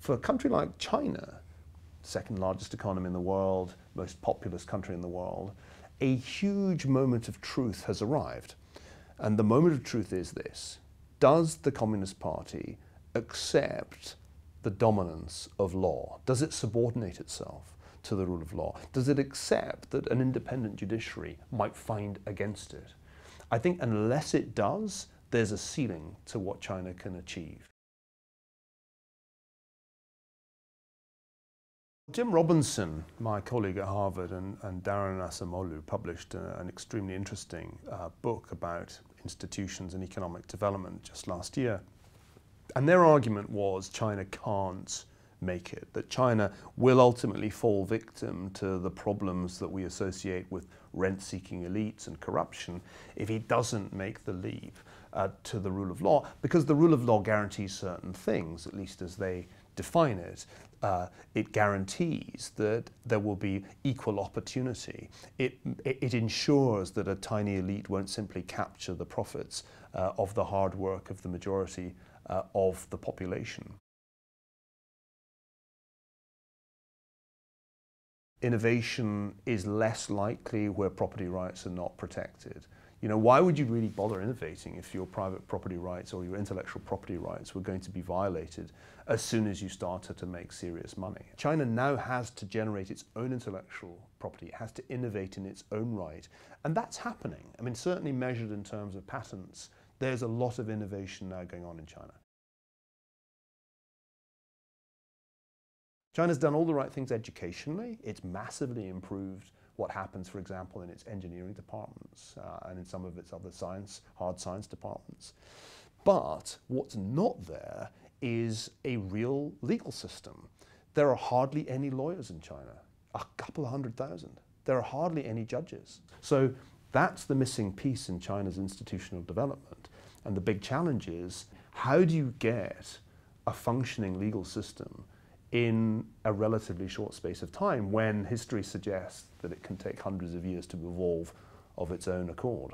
For a country like China, second largest economy in the world, most populous country in the world, a huge moment of truth has arrived. And the moment of truth is this: does the Communist Party accept the dominance of law? Does it subordinate itself to the rule of law? Does it accept that an independent judiciary might find against it? I think unless it does, there's a ceiling to what China can achieve. Jim Robinson, my colleague at Harvard, and Darren Asamoah published an extremely interesting book about institutions and economic development just last year. And their argument was China can't make it, that China will ultimately fall victim to the problems that we associate with rent-seeking elites and corruption if it doesn't make the leap to the rule of law, because the rule of law guarantees certain things, at least as they define it. It guarantees that there will be equal opportunity. It ensures that a tiny elite won't simply capture the profits of the hard work of the majority of the population. Innovation is less likely where property rights are not protected. You know, why would you really bother innovating if your private property rights or your intellectual property rights were going to be violated as soon as you started to make serious money? China now has to generate its own intellectual property. It has to innovate in its own right. And that's happening. I mean, certainly measured in terms of patents, there's a lot of innovation now going on in China. China's done all the right things educationally. It's massively improved what happens, for example, in its engineering departments and in some of its other hard science departments. But what's not there is a real legal system. There are hardly any lawyers in China, a couple of 100,000. There are hardly any judges. So that's the missing piece in China's institutional development. And the big challenge is, how do you get a functioning legal system in a relatively short space of time when history suggests that it can take hundreds of years to evolve of its own accord?